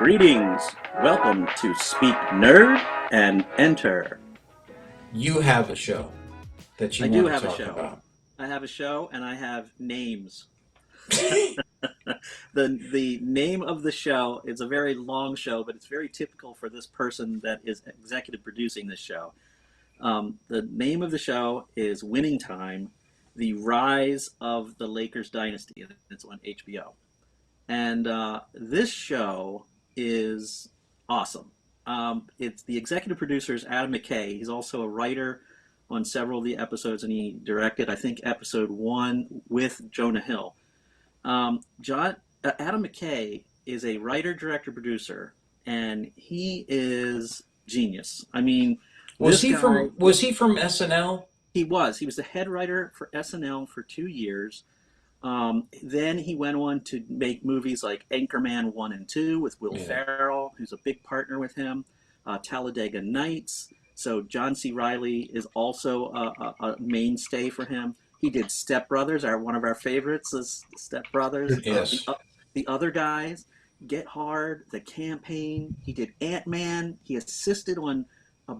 Greetings. Welcome to Speak Nerd and Enter. You have a show that I you do want to have a talk show. about. I have a show and I have names. The name of the show is a very long show, but it's very typical for this person that is executive producing this show. The name of the show is Winning Time: The Rise of the Lakers Dynasty. It's on HBO. And this show is awesome. It's the executive producer is Adam McKay. He's also a writer on several of the episodes, and he directed, I think, episode one with Jonah Hill. Adam McKay is a writer, director, producer, and he is genius. I mean, Was this he guy, from Was he from SNL? he was the head writer for SNL for 2 years. Then he went on to make movies like Anchorman 1 and 2 with Will Yeah. Ferrell, who's a big partner with him, Talladega Nights. So John C. Reilly is also a mainstay for him. He did Step Brothers, one of our favorites is Step Brothers. Yes. The other guys, Get Hard, The Campaign. He did Ant-Man. He assisted on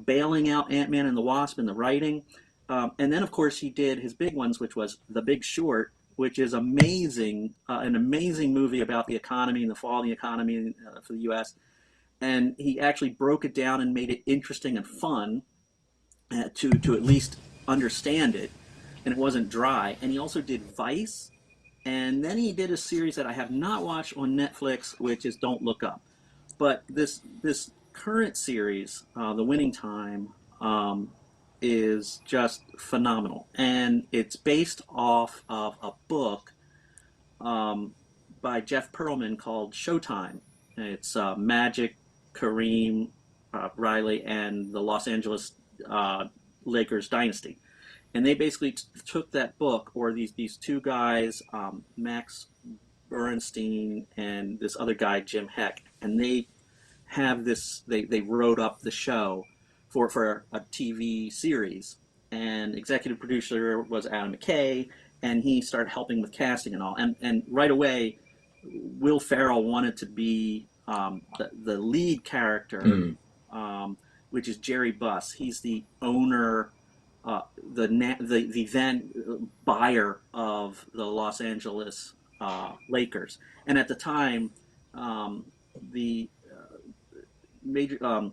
bailing out Ant-Man and the Wasp in the writing. And then, of course, he did his big ones, which was The Big Short, which is amazing, an amazing movie about the economy and the fall of the economy for the U.S. And he actually broke it down and made it interesting and fun to at least understand it, and it wasn't dry. And he also did Vice, and then he did a series that I have not watched on Netflix, which is Don't Look Up. But this current series, The Winning Time, is just phenomenal, and it's based off of a book by Jeff Pearlman called Showtime. It's Magic, Kareem, Riley, and the Los Angeles Lakers Dynasty. And they basically took that book, or these two guys, Max Bernstein and this other guy, Jim Heck, and they have this. They wrote up the show for a TV series, and executive producer was Adam McKay, and he started helping with casting and all. And right away, Will Ferrell wanted to be the lead character, Mm. which is Jerry Buss. He's the owner, the then buyer of the Los Angeles Lakers, and at the time, the major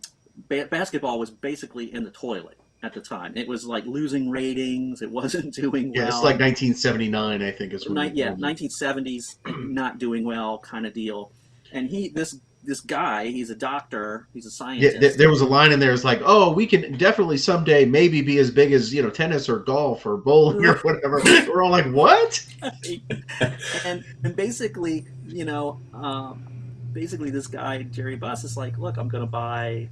basketball was basically in the toilet at the time. It was like losing ratings. It wasn't doing Yeah, it's well. like 1979, I think, is when they Yeah, told me. 1970s, not doing well kind of deal. And this guy, he's a doctor, he's a Yeah, scientist. there was a line in there. It's like, oh, we can definitely someday maybe be as big as tennis or golf or bowling or whatever. We're all like, what? And basically, basically this guy Jerry Buss is like, look, I'm going to buy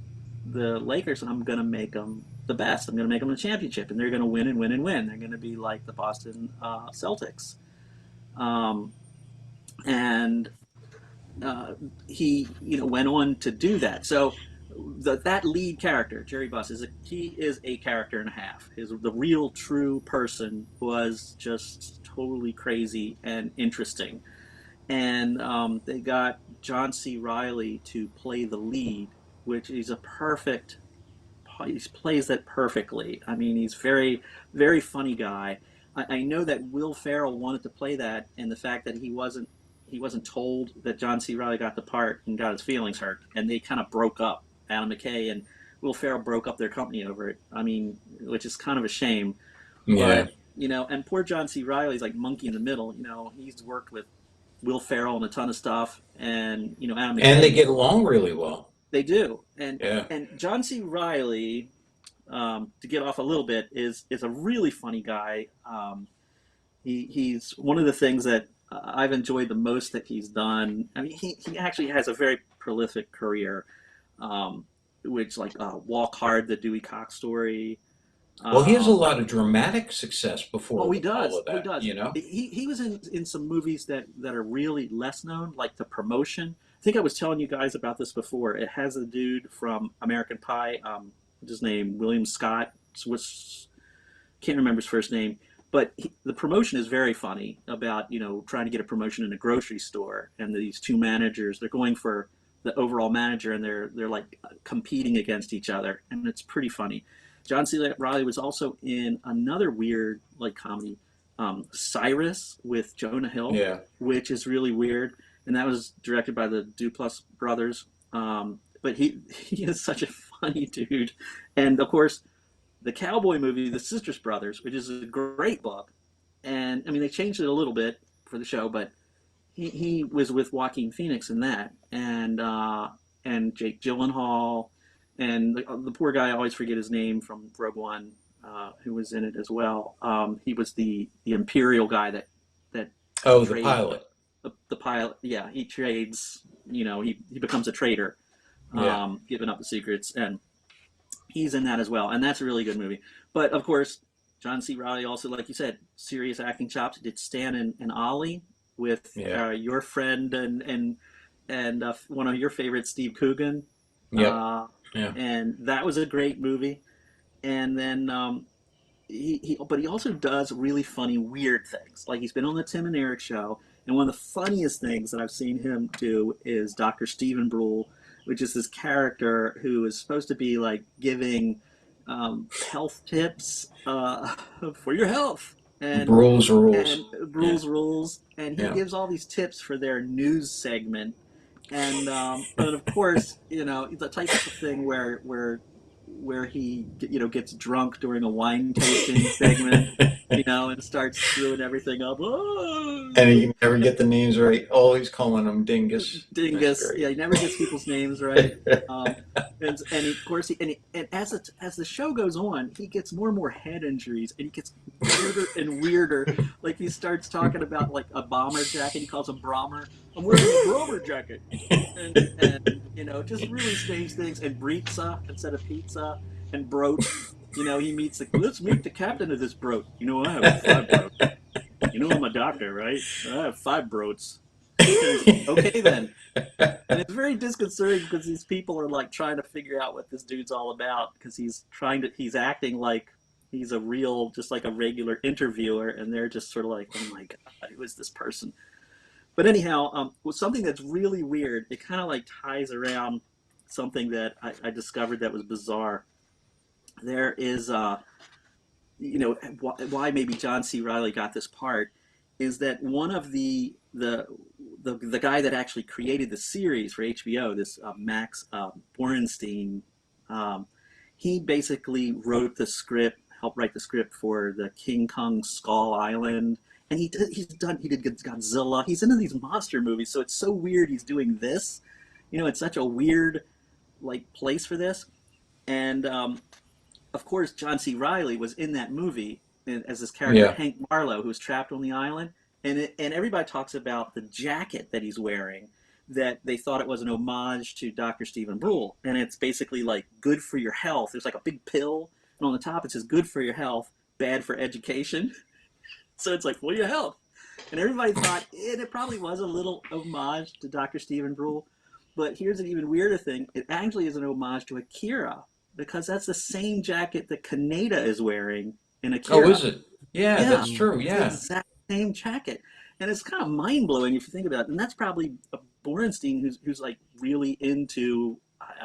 the Lakers and I'm going to make them the best. I'm going to make them a championship, and they're going to win and win and win. They're going to be like the Boston Celtics. Um, and he went on to do that. So that lead character, Jerry Buss, he is a character and a half. The real true person was just totally crazy and interesting. And they got John C. Reilly to play the lead, which is a perfect. He plays that perfectly. I mean, he's very, very funny guy. I know that Will Ferrell wanted to play that, and the fact that he wasn't told that John C. Reilly got the part and got his feelings hurt, and they kind of broke up. Adam McKay and Will Ferrell broke up their company over it. I mean, which is kind of a shame. Yeah. But and poor John C. Reilly's like monkey in the middle. He's worked with Will Ferrell and a ton of stuff, and Adam And they McKay. get along really well. They do, and Yeah. and John C. Reilly, to get off a little bit, is a really funny guy. He's one of the things that I've enjoyed the most that he's done. I mean, he actually has a very prolific career, which like Walk Hard, the Dewey Cox story. Well, he has a Um, lot of dramatic success oh, before he all does. of Oh, he that, does. you know? He was in some movies that are really less known, like The Promotion. I think I was telling you guys about this before. It has a dude from American Pie. What's his name? William Scott. Swiss. Can't remember his first name. But the promotion is very funny about trying to get a promotion in a grocery store, and these two managers, they're going for the overall manager, and they're like competing against each other, and it's pretty funny. John C. Riley was also in another weird like comedy, Cyrus with Jonah Hill, Yeah. which is really weird, and that was directed by the Duplass brothers. But he is such a funny dude, and of course the cowboy movie, The Sisters Brothers, which is a great book, and I mean they changed it a little bit for the show, but he was with Joaquin Phoenix in that, and Jake Gyllenhaal, and the poor guy, I always forget his name from Rogue One, who was in it as well. He was the Imperial guy that Oh, the trades, pilot. the pilot. Yeah, he trades. You know, he becomes a traitor, Yeah. giving up the secrets, and he's in that as well. And that's a really good movie. But of course, John C. Riley also, like you said, serious acting chops. He did Stan and Ollie with Yeah. your friend and one of your favorites, Steve Coogan. Yep. Uh, Yeah. and that was a great movie. And then but he also does really funny, weird things. Like he's been on the Tim and Eric show, and one of the funniest things that I've seen him do is Dr. Stephen Brule, which is this character who is supposed to be like giving health tips for your health, Rules. and Yeah. rules, and he Yeah. gives all these tips for their news segment, and of course, you know, the type of thing where he, you know, gets drunk during a wine tasting segment, you know, and starts screwing everything up. Oh, And he can never get the names right. Always calling them Dingus. That's dingus. Yeah, great. he never gets people's names right. Um, of course, and as the show goes on, he gets more and more head injuries, and he gets weirder and weirder. Like he starts talking about like a bomber jacket. He calls him Brommer. I'm wearing a Brommer jacket, and you know, just really strange things. And Britza instead of pizza, and Broach. You know, let's meet the captain of this boat. You know, I have 5 boats. You know, I'm a doctor, right? I have 5 boats. Okay, then. And it's very disconcerting because these people are like trying to figure out what this dude's all about, because he's acting like he's a real, just like a regular interviewer, and they're just sort of like, oh my God, who is this person? But anyhow, something that's really weird, it kind of like ties around something that I discovered that was bizarre. There is, you know, why maybe John C. Riley got this part is that one of the guy that actually created the series for HBO, this Max Borenstein, um, he basically wrote the script, helped write the script for the King Kong Skull Island, and he did Godzilla. He's into these monster movies, so it's so weird he's doing this. You know, it's such a weird like place for this, and of course, John C. Riley was in that movie as this character, Yeah. Hank Marlowe, who's trapped on the island. And everybody talks about the jacket that he's wearing, that they thought it was an homage to Dr. Stephen Brule. And it's basically like good for your health. There's like a big pill, and on the top it says good for your health, bad for education. So it's like for your health. And everybody thought it probably was a little homage to Dr. Stephen Brule. But here's an even weirder thing. It actually is an homage to Akira, because that's the same jacket that Kaneda is wearing in Oh, Akira. is it? Yeah, Yeah, that's true. it's the Yeah. exact same jacket. And it's kind of mind blowing if you think about it. And that's probably a Borenstein who's like really into,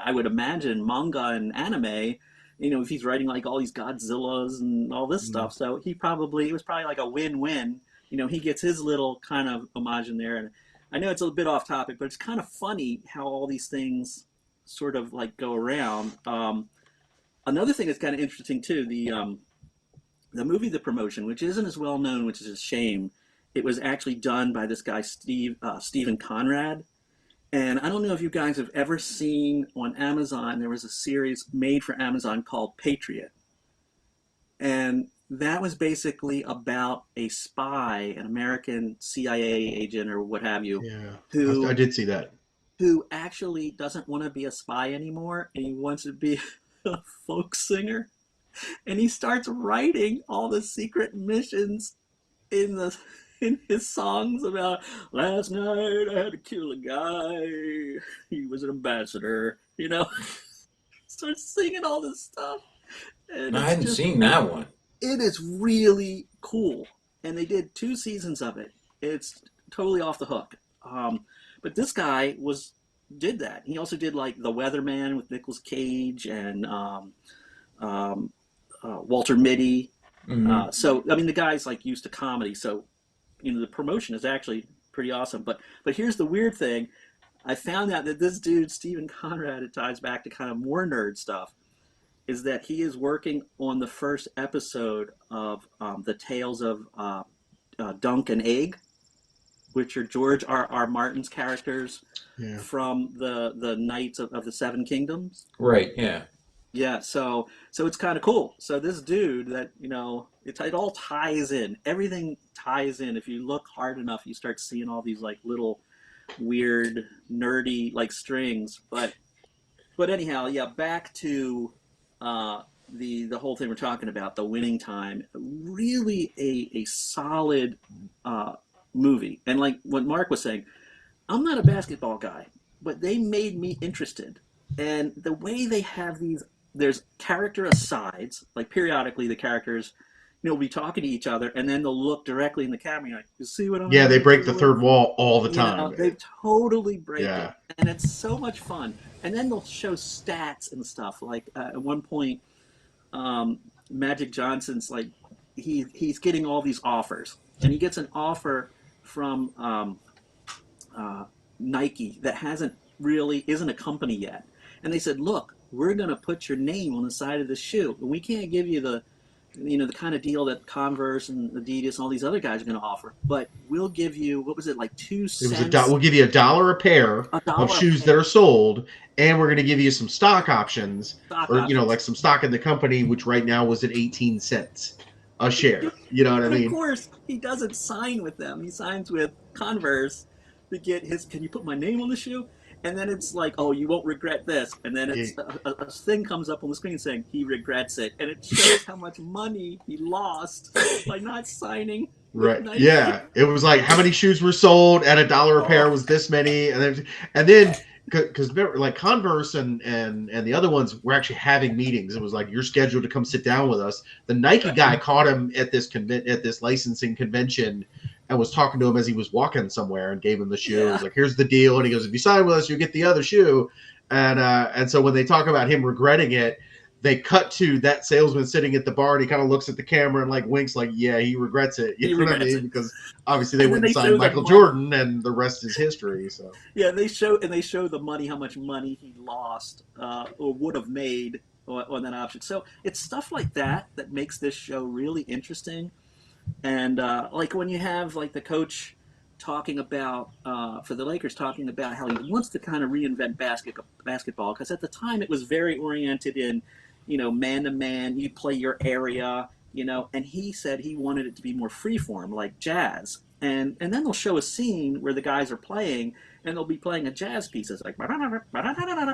I would imagine, manga and anime. You know, if he's writing like all these Godzillas and all this Mm. stuff. So it was probably like a win win. You know, he gets his little kind of homage in there. And I know it's a bit off topic, but it's kind of funny how all these things sort of like go around. Another thing that's kind of interesting too, the movie The Promotion, which isn't as well known, which is a shame. It was actually done by this guy Stephen Conrad, and I don't know if you guys have ever seen on Amazon. There was a series made for Amazon called Patriot, and that was basically about a spy, an American CIA agent or what have you, Yeah, I who did see that. who actually doesn't want to be a spy anymore, and he wants to be a folk singer, and he starts writing all the secret missions in the in his songs about last night I had to kill a guy. He was an ambassador, you know. Starts singing all this stuff, and I it's hadn't just seen that one. it is really cool. And they did 2 seasons of it. It's totally off the hook. But this guy was did that. He also did like The Weatherman with Nicolas Cage and um, Walter Mitty. Hmm. So I mean, the guy's like used to comedy, so the promotion is actually pretty awesome. But here's the weird thing: I found out that this dude Stephen Conrad, it ties back to kind of more nerd stuff. Is that he is working on the first episode of the Tales of Dunk and Egg, which are George R. Martin's characters Yeah. from the Knights of the Seven Kingdoms. Right. Yeah. Yeah, so it's kind of cool. So this dude that it all ties in. Everything ties in. If you look hard enough, you start seeing all these like little weird nerdy like strings. But anyhow, yeah, back to uh, the whole thing we're talking about, the winning time. Really a solid uh, movie. And like what Mark was saying, I'm not a basketball guy, but they made me interested. And the way they have there's character asides, like periodically the characters, will be talking to each other, and then they'll look directly in the camera, like, you see what I'm Yeah, they having break to the do with? third wall all the time. They totally break Yeah. it, and it's so much fun. And then they'll show stats and stuff. Like at one point, Magic Johnson's like he's getting all these offers, and he gets an offer from uh, Nike that hasn't really isn't a company yet, and they said, "Look, we're going to put your name on the side of the shoe, and we can't give you the kind of deal that Converse and Adidas and all these other guys are going to offer, but we'll give you what was it like two It was cents, we'll give you $1 a pair a of dollar a shoes that pair, are sold, and we're going to give you some stock options, stock or options." like some stock in the company, which right now was at 18 cents a share. You know what I But of mean? course, he doesn't sign with them. He signs with Converse to get his. Can you put my name on the shoe? And then it's like, oh, you won't regret this. And then Yeah, it's a thing comes up on the screen saying he regrets it, and it shows how much money he lost by not signing with right. Nike. Yeah. It was like how many shoes were sold at $1 a pair Oh, was this many, and then because like Converse and the other ones were actually having meetings. It was like you're scheduled to come sit down with us. The Nike guy caught him at this licensing convention and was talking to him as he was walking somewhere and gave him the shoe. It was yeah. like, here's the deal, and he goes, if you sign with us, you get the other shoe. And so when they talk about him regretting it, they cut to that salesman sitting at the bar, and he kind of looks at the camera and like winks, like, yeah, he regrets it. You He know what I regrets mean? it. Because obviously they And then wouldn't they sign show the Michael money. Jordan, and the rest is history. So Yeah, they show the money, how much money he lost or would have made on that option. So it's stuff like that that makes this show really interesting. And like when you have like the coach talking about for the Lakers, talking about how he wants to kind of reinvent basketball, because at the time it was very oriented in man to man. You play your area, and he said he wanted it to be more freeform, like jazz. And then they'll show a scene where the guys are playing, and they'll be playing a jazz piece. It's like, and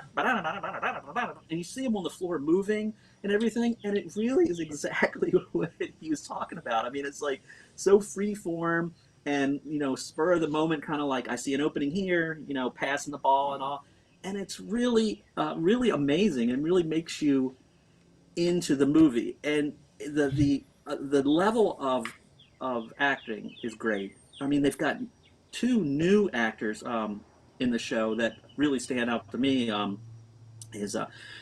you see them on the floor moving and everything, and it really is exactly what he was talking about. I mean, it's like so free form and spur of the moment, kind of like I see an opening here, passing the ball and all, and it's really really amazing and really makes you into the movie. And the level of acting is great. I mean, they've got two new actors in the show that really stand out to me. Is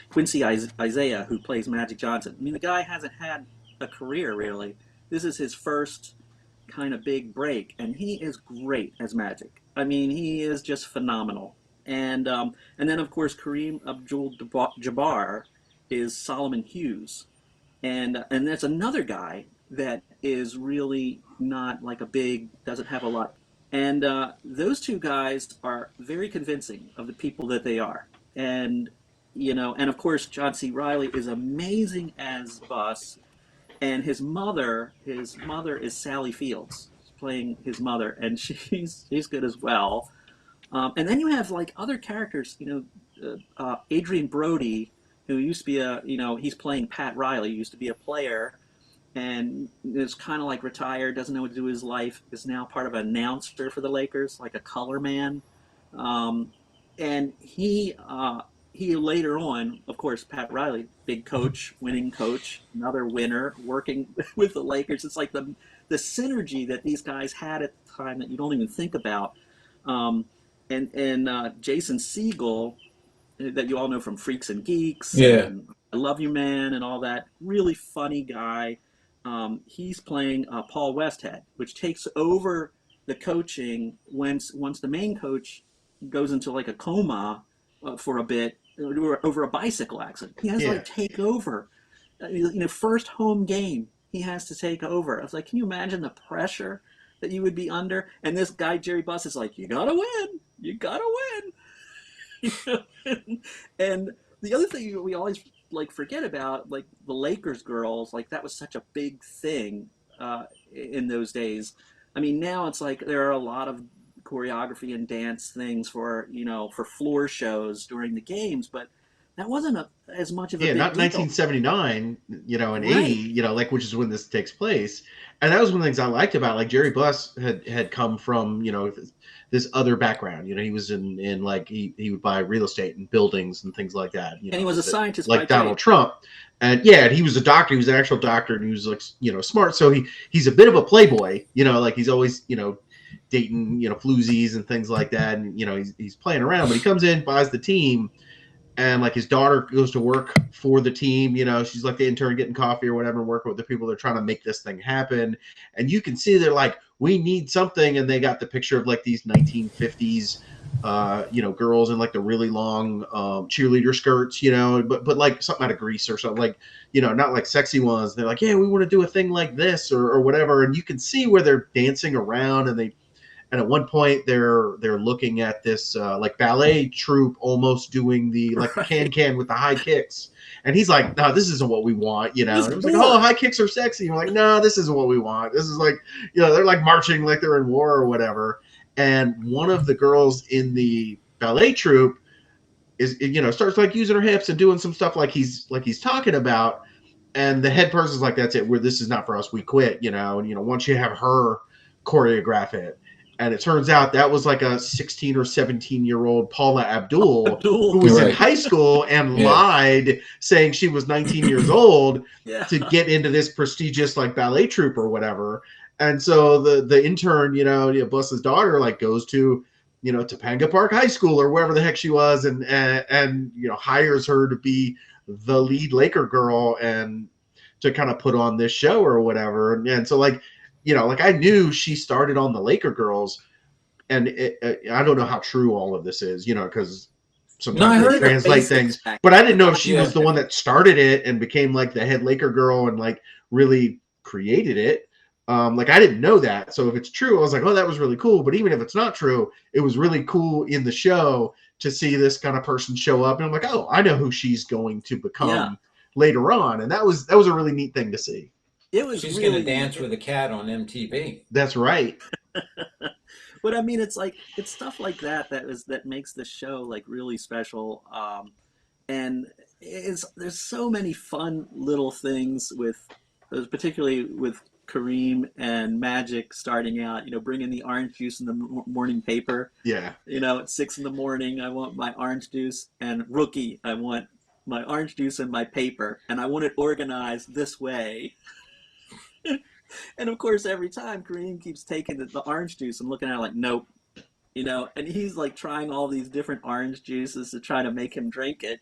Quincy Isaiah, who plays Magic Johnson. I mean, the guy hasn't had a career really. This is his first kind of big break, and he is great as Magic. I mean, he is just phenomenal. And then of course Kareem Abdul-Jabbar is Solomon Hughes, and that's another guy that is really not like a big, doesn't have a lot. And those two guys are very convincing of the people that they are. And and of course John C. Riley is amazing as Bus, and his mother is Sally Fields playing his mother, and she's good as well. And then you have like other characters, Adrian Brody, who used to be he's playing Pat Riley, used to be a player, and is kind of like retired, doesn't know what to do with his life, is now part of an announcer for the Lakers, like a color man. Um, and he later on, of course, Pat Riley, big coach, winning coach, another winner, working with the Lakers. It's like the synergy that these guys had at the time that you don't even think about. Um, and Jason Segel, that you all know from Freaks and Geeks Yeah. and I Love You Man and all that. Really funny guy. He's playing Paul Westhead, which takes over the coaching once the main coach goes into like a coma for a bit over a bicycle accident. He has to Yeah. like take over. First home game, he has to take over. I was like, can you imagine the pressure that you would be under? And this guy Jerry Buss is like, you gotta win, you gotta win. And the other thing we always like forget about, like the Lakers girls, like that was such a big thing in those days. I mean, now it's like there are a lot of choreography and dance things for floor shows during the games, but that wasn't as much of a Yeah, big not deal. 1979, and 80, Right. like which is when this takes place. And that was one of the things I liked about like Jerry Buss had come from, this other background. He was in like he would buy real estate and buildings and things like that, And he was a scientist by like Donald trade. Trump. And yeah, and he was a doctor, he was an actual doctor, and he was like, smart. So he's a bit of a playboy, like he's always, dating, floozies and things like that. And he's playing around, but he comes in, buys the team, and like his daughter goes to work for the team. She's like the intern getting coffee or whatever, working with the people that are trying to make this thing happen. And you can see they're like, we need something. And they got the picture of like these 1950s girls in like the really long cheerleader skirts, but like something out of Grease or something, like, not like sexy ones. They're like, yeah, we want to do a thing like this or whatever. And you can see where they're dancing around, and at one point they're looking at this like ballet troupe almost doing the like the Right. can with the high kicks. And he's like, no, this isn't what we want, This And is it was like, oh, war. high kicks are sexy. And we're like, no, this isn't what we want. This is like, they're like marching like they're in war or whatever. And one of the girls in the ballet troupe is, starts like using her hips and doing some stuff like he's talking about. And the head person's like, that's it. This is not for us. We quit, And once you have her choreograph it. And it turns out that was like a 16 or 17-year-old Paula Abdul who Abdul. was in Right. high school and Yeah. lied saying she was 19 years old Yeah. to get into this prestigious like ballet troupe or whatever. And so the intern, Buss's daughter, like goes to, Topanga Park High School or wherever the heck she was, and hires her to be the lead Laker girl and to kind of put on this show or whatever. And so like, like I knew she started on the Laker girls, and I don't know how true all of this is, because No, I sometimes They they did heard the that. translate basics things, back but I then. didn't know if she Yeah. was the one that started it and became like the head Laker girl and like really created it. Like I didn't know that. So if it's true, I was like, oh, that was really cool. But even if it's not true, it was really cool in the show to see this kind of person show up. And I'm like, oh, I know who she's going to Yeah. become later on. And that was a really neat thing to see. It was She's gonna really dance neat. with a cat on MTV. That's right. But I mean, it's like it's stuff like that makes the show like really special. And there's so many fun little things particularly with Kareem and Magic starting out. Bringing the orange juice in the morning paper. Yeah. At 6 in the morning, I want my orange juice, and Rookie, I want my orange juice and my paper, and I want it organized this way. And of course, every time Kareem keeps taking the orange juice and looking at it like, nope, and he's like trying all these different orange juices to try to make him drink it.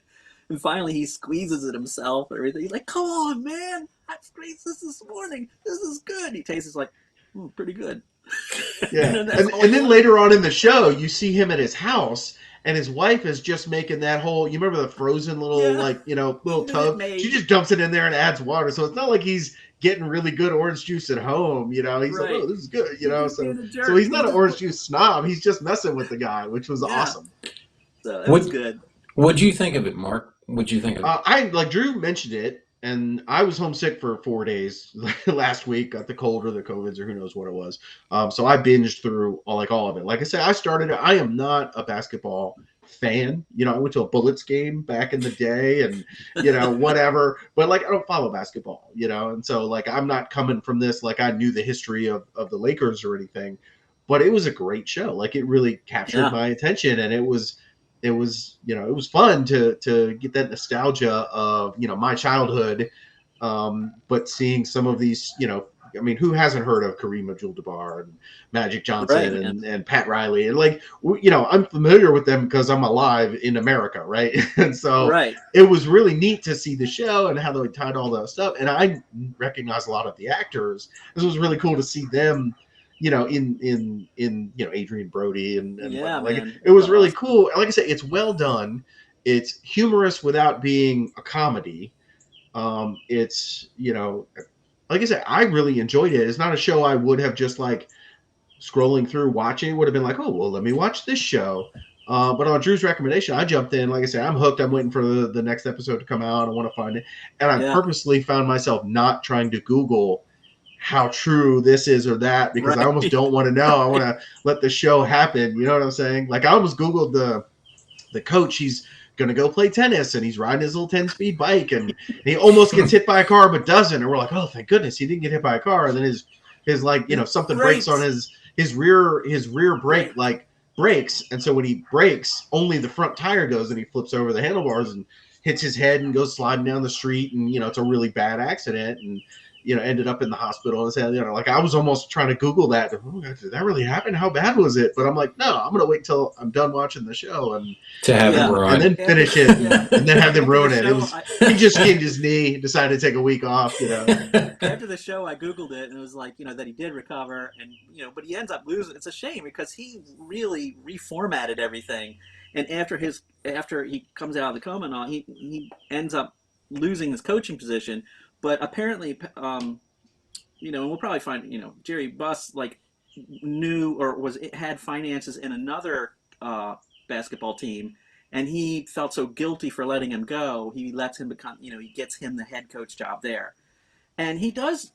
And finally, he squeezes it himself and everything. He's like, come on, man. I squeezed this morning. This is good. He tastes like, pretty good. Yeah. That's And all and he then wants. later on in the show, you see him at his house, and his wife is just making that whole, you remember the frozen little Yeah. like, little Minute tub? She Maid. just dumps it in there and adds water. So it's not like he's getting really good orange juice at home, He's like, Right. oh, this is good, He's just So being a so jerk. he's not an orange juice snob. He's just messing with the guy, which was Yeah. awesome. So it was What good. What'd you think of it, Mark? What'd you think of it? I like Drew mentioned it, and I was homesick for 4 days last week. Got the cold or the COVIDs or who knows what it was. So I binged through all of it. Like I said, I started. I am not a basketball fan. I went to a Bullets game back in the day, and whatever. But like I don't follow basketball. And so like I'm not coming from this like I knew the history of the Lakers or anything. But it was a great show. Like it really captured Yeah. my attention, and it was fun to get that nostalgia of my childhood, but seeing some of these I mean, who hasn't heard of Kareem Abdul-Jabbar and Magic Right, Johnson man. and Pat Riley? And like, you know, I'm familiar with them because I'm alive in America, right? And so Right. it was really neat to see the show and how they tied all that stuff. And I recognize a lot of the actors. This was really cool to see them, you know, in you know, Adrian Brody and Yeah, whatnot. Like, man. it It's was really awesome. cool. Like I said, it's well done. It's humorous without being a comedy. It's, you know, like I said, I really enjoyed it. It's not a show I would have just like scrolling through watching. It would have been like, oh well, let me watch this show. But on Drew's recommendation, I jumped in. Like I said, I'm hooked. I'm waiting for the next episode to come out. I want to find it, and I Yeah. purposely found myself not trying to Google how true this is or that because I Right. almost don't want to know. I want to let the show happen. You know what I'm saying? Like I almost Googled the coach. He's going to go play tennis and he's riding his little 10-speed bike and he almost gets hit by a car but doesn't, and we're like, oh thank goodness he didn't get hit by a car. And then his like, you know, something breaks on Great. his rear brake Right. like breaks, and so when he brakes only the front tire goes and he flips over the handlebars and hits his head and goes sliding down the street, and you know, it's a really bad accident, and you know, ended up in the hospital. And said, you know, like I was almost trying to Google that. Oh, did that really happen? How bad was it? But I'm like, no, I'm gonna wait till I'm done watching the show and To have him Yeah. and run. then finish it Yeah. and then have them After ruin the it. It show, was he just skinned his knee, decided to take a week off. You know, after the show, I Googled it and it was like, you know, that he did recover and, you know, but he ends up losing. It's a shame because he really reformatted everything. And after he comes out of the coma and all, he ends up losing his coaching position. But apparently, you know, and we'll probably find, you know, Jerry Buss like knew or had finances in another basketball team, and he felt so guilty for letting him go. He lets him become, you know, he gets him the head coach job there, and he does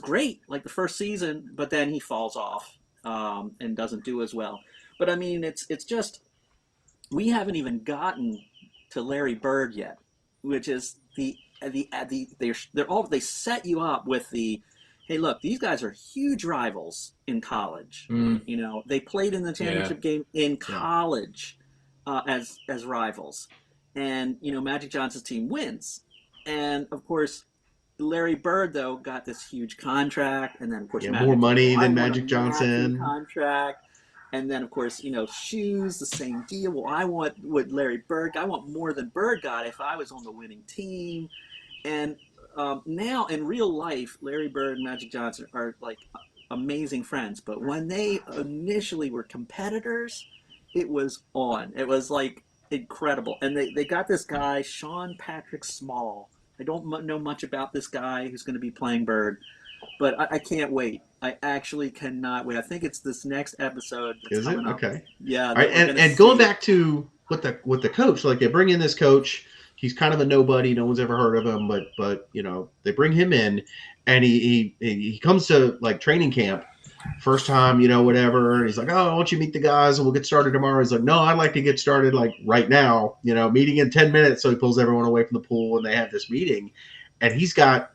great like the first season, but then he falls off and doesn't do as well. But I mean, it's just we haven't even gotten to Larry Bird yet, which is they set you up with the hey, look, these guys are huge rivals in college. Mm, You know, they played in the yeah. championship game in yeah, college as rivals, and you know Magic Johnson's team wins, and of course Larry Bird though got this huge contract, and then of course yeah, more Magic's like, well, money I than want a Magic matching Johnson. contract, and then of course you know shoes the same deal. Well, I want what Larry Bird. I want more than Bird got if I was on the winning team, and now in real life, Larry Bird and Magic Johnson are like amazing friends. But when they initially were competitors, it was on. It was like incredible. And they got this guy, Sean Patrick Small. I don't know much about this guy who's going to be playing Bird, but I can't wait. I actually cannot wait. I think it's this next episode that's Is it coming up. okay? Yeah, All right, that we're going to and going see. back to with the coach, like they bring in this coach, he's kind of a nobody, no one's ever heard of him, but you know they bring him in, and he comes to like training camp, first time, you know, whatever, and he's like, oh, I want you to meet the guys, and we'll get started tomorrow. He's like, no, I'd like to get started like right now, you know, meeting in 10 minutes. So he pulls everyone away from the pool, and they have this meeting, and he's got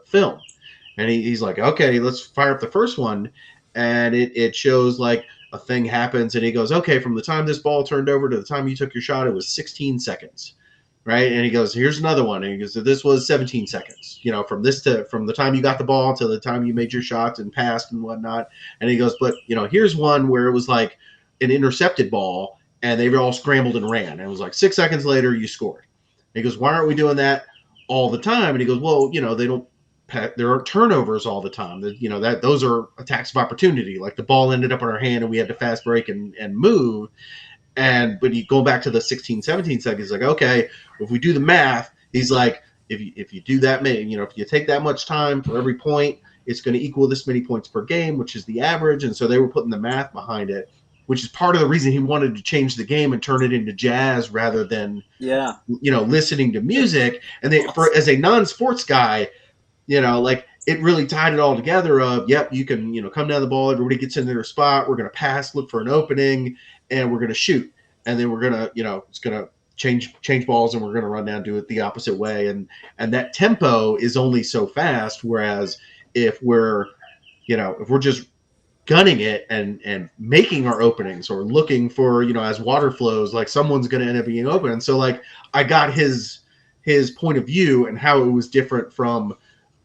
film, and he's like, okay, let's fire up the first one, and it shows like a thing happens, and he goes, okay, from the time this ball turned over to the time you took your shot, it was 16 seconds, right? And he goes, here's another one, and he goes, this was 17 seconds, you know, from the time you got the ball to the time you made your shots and passed and whatnot. And he goes, but you know, here's one where it was like an intercepted ball, and they all scrambled and ran, and it was like 6 seconds later you scored. And he goes, why aren't we doing that all the time? And he goes, well, you know, there are turnovers all the time. That, you know, that those are attacks of opportunity. Like the ball ended up in our hand and we had to fast break and move. But he go back to the 16, 17 seconds. Like, okay, if we do the math, he's like, if you do that, you know, if you take that much time for every point, it's going to equal this many points per game, which is the average. And so they were putting the math behind it, which is part of the reason he wanted to change the game and turn it into jazz rather than, Yeah. you know, listening to music. And Awesome. as a non-sports guy, you know, like it really tied it all together of, yep, you can, you know, come down the ball, everybody gets in their spot, we're going to pass, look for an opening, and we're going to shoot. And then we're going to, you know, it's going to change balls, and we're going to run down, do it the opposite way. And that tempo is only so fast. Whereas if we're just gunning it and making our openings or looking for, you know, as water flows, like someone's going to end up being open. And so like I got his point of view and how it was different from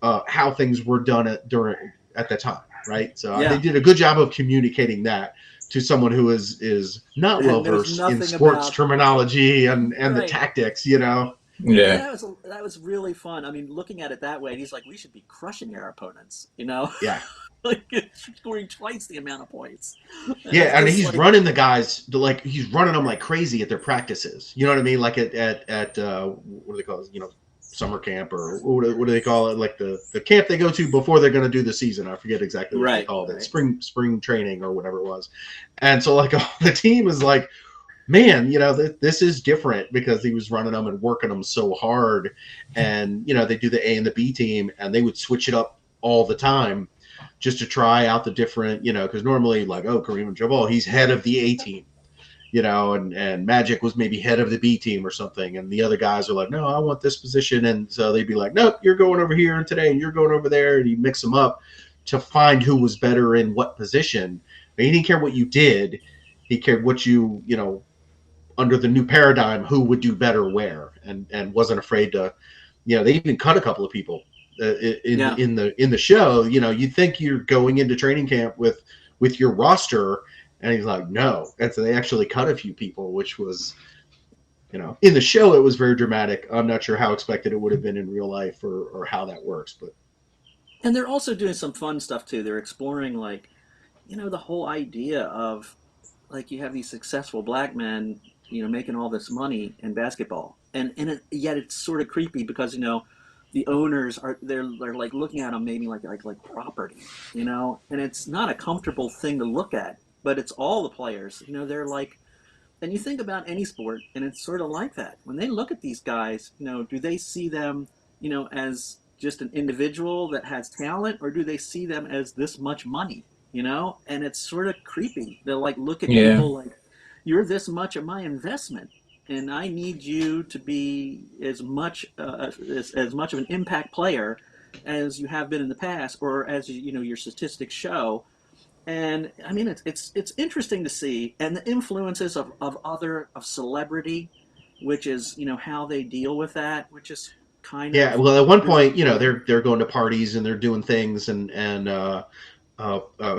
how things were done at the time, right? So they Yeah. did a good job of communicating that to someone who is not well And knows versed in nothing sports about terminology and the right. tactics, you know. And Yeah. that was really fun. I mean, looking at it that way, he's like, we should be crushing our opponents, you know, Yeah, like scoring twice the amount of points. And yeah, it's and just he's like, running the guys like he's running them like crazy at their practices. You know what I mean? Like at what do they call it? You know, summer camp or what do they call it? Like the camp they go to before they're going to do the season. I forget exactly what they right, called it. right. Spring training or whatever it was. And so like the team is like, man, you know, this is different because he was running them and working them so hard. And you know, they do the A and the B team, and they would switch it up all the time just to try out the different, you know, because normally like, oh, Kareem Abdul-Jabbar, he's head of the A team, you know, and Magic was maybe head of the B team or something, and the other guys are like, no, I want this position, and so they'd be like, nope, you're going over here today, and you're going over there, and you mix them up to find who was better in what position. But he didn't care what you did; he cared what you know, under the new paradigm, who would do better where, and wasn't afraid to, you know, they even cut a couple of people Yeah. in the show. You know, you think you're going into training camp with your roster, and he's like, no. And so they actually cut a few people, which was, you know, in the show it was very dramatic. I'm not sure how expected it would have been in real life or how that works, but And they're also doing some fun stuff too. They're exploring like, you know, the whole idea of like you have these successful black men, you know, making all this money in basketball, and yet it's sort of creepy because you know the owners are they're like looking at them maybe like property, you know, and it's not a comfortable thing to look at, but it's all the players, you know, they're like, and you think about any sport, and it's sort of like that when they look at these guys, you know, do they see them, you know, as just an individual that has talent, or do they see them as this much money, you know? And it's sort of creepy. They'll like look at Yeah. people like, you're this much of my investment, and I need you to be as much of an impact player as you have been in the past, or as you know your statistics show. And I mean, it's interesting to see, and the influences of celebrity, which is you know how they deal with that, which is kind yeah. of Well, at one really point, you know, cool. they're going to parties and they're doing things, and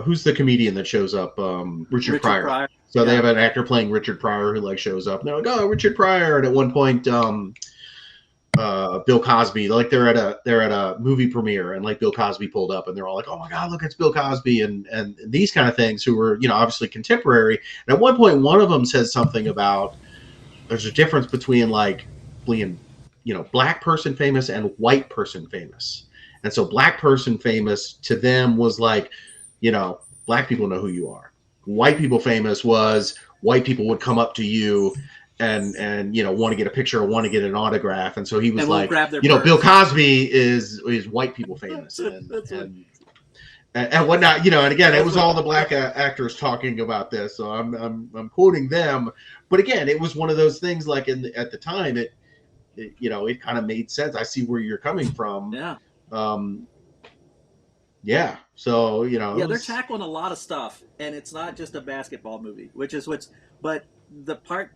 who's the comedian that shows up? Richard Richard Pryor. Pryor, So they yeah, have an actor playing Richard Pryor who like shows up. And they're like, oh, Richard Pryor. And at one point, Bill Cosby, like they're at a movie premiere, and like Bill Cosby pulled up, and they're all like, oh my god, look, it's Bill Cosby, and these kind of things, who were, you know, obviously contemporary. And at one point, one of them says something about there's a difference between like being, you know, black person famous and white person famous. And so black person famous to them was like, you know, black people know who you are. White people famous was white people would come up to you and you know, want to get a picture or want to get an autograph. And so he was and won't like, grab their you know, Bill purse. Cosby is white people famous, That's what. and whatnot, you know. And again, it That's was what. all the black actors talking about this, so I'm quoting them. But again, it was one of those things like at the time, it you know, it kind of made sense. I see where you're coming from. Yeah, Um, yeah, so you know, it yeah, they're was tackling a lot of stuff, and it's not just a basketball movie, which is what's. But the part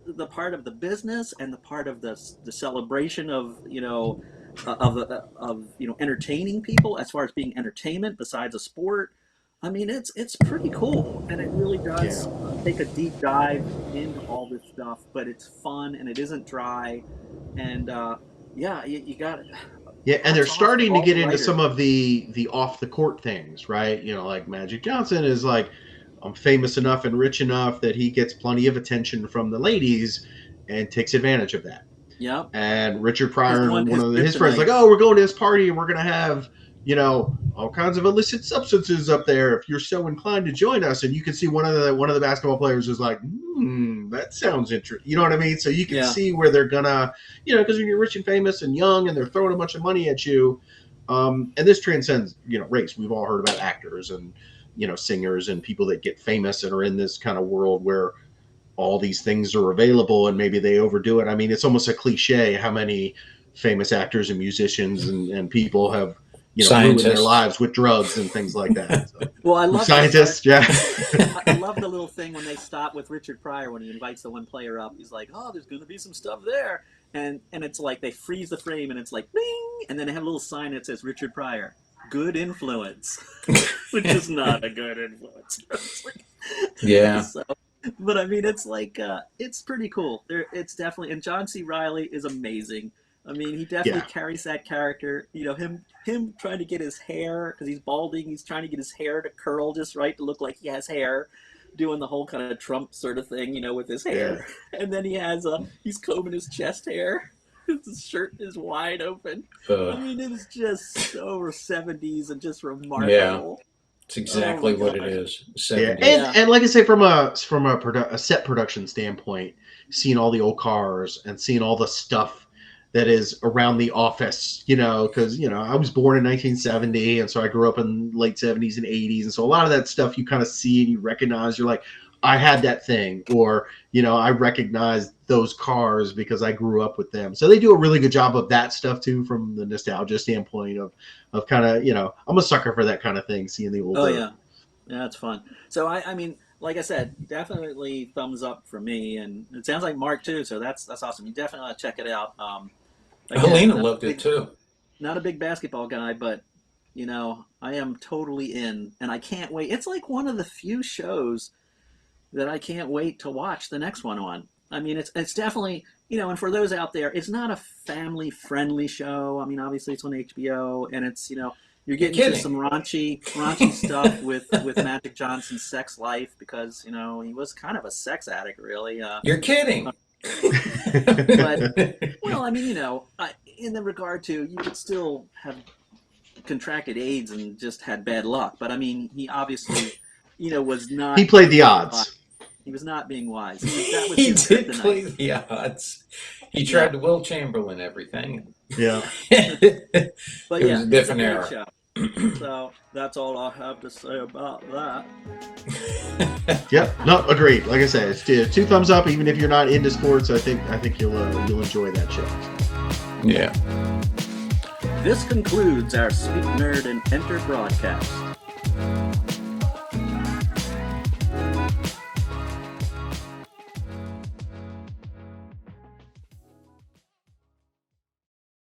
of the business and the part of the celebration of you know of you know entertaining people as far as being entertainment besides a sport. I mean, it's pretty cool, and it really yeah, does take a deep dive into all this stuff. But it's fun, and it isn't dry, and yeah, you got it. yeah. And they're Hats off to starting to all the get into writers. some of the off the court things, right? You know, like Magic Johnson is like, I'm famous enough and rich enough that he gets plenty of attention from the ladies and takes advantage of that. Yep, And Richard Pryor and one his of his friends kryptonite. like, oh, we're going to this party and we're going to have, you know, all kinds of illicit substances up there if you're so inclined to join us. And you can see one of the basketball players is like, that sounds interesting. You know what I mean? So you can Yeah. see where they're gonna, you know, because when you're rich and famous and young and they're throwing a bunch of money at you, and this transcends, you know, race. We've all heard about actors and, you know, singers and people that get famous and are in this kind of world where all these things are available and maybe they overdo it. I mean, it's almost a cliche how many famous actors and musicians and people have, you know, ruined their Scientists. lives with drugs and things like that. So, Well, I love that part. scientists, yeah. I love the little thing when they stop with Richard Pryor when he invites the one player up. He's like, "Oh, there's going to be some stuff there," and it's like they freeze the frame, and it's like bing, and then they have a little sign that says Richard Pryor, good influence, which is not a good influence. Yeah. So, but I mean, it's like it's pretty cool. It's definitely, and John C. Riley is amazing. I mean, he definitely Yeah. carries that character. You know, him trying to get his hair because he's balding. He's trying to get his hair to curl just right to look like he has hair, doing the whole kind of Trump sort of thing, you know, with his Yeah. hair. And then he's combing his chest hair. His shirt is wide open. I Uh, mean, it is just so 70s and just yeah. remarkable. It's Oh exactly my what it gosh. is. Yeah, 70s. and Yeah. and like I say, from a set production standpoint, seeing all the old cars and seeing all the stuff that is around the office, because I was born in 1970, and so I grew up in late 70s and 80s, and so a lot of that stuff you kind of see and you recognize. You're like, I had that thing, or I recognize those cars because I grew up with them. So they do a really good job of that stuff too, from the nostalgia standpoint of kind of I'm a sucker for that kind of thing, seeing the Oh older. yeah. Yeah, it's fun. So I mean, like I said, definitely thumbs up for me, and it sounds like Mark too. So that's awesome. You definitely ought to check it out. Again, Helena loved it too. not a big basketball guy, but I am totally in, and I can't wait. It's like one of the few shows that I can't wait to watch the next one on. I mean, it's definitely and for those out there, it's not a family friendly show. I mean, obviously it's on HBO, and it's you're You're getting to kidding. some raunchy stuff with Magic Johnson's sex life because he was kind of a sex addict, really. You're kidding. But well, I mean, in the regard to you could still have contracted AIDS and just had bad luck, but I mean, he obviously was not. He played the odds. He was not being wise. That was He his did kryptonite. play the odds. He Yeah. tried to Will Chamberlain everything. Yeah. It But was yeah, a it's different great era. show. So that's all I have to say about that. Yep. No, agreed. Like I said, it's two thumbs up. Even if you're not into sports, I think you'll enjoy that show. Yeah. This concludes our Speak Nerd and Enter broadcast.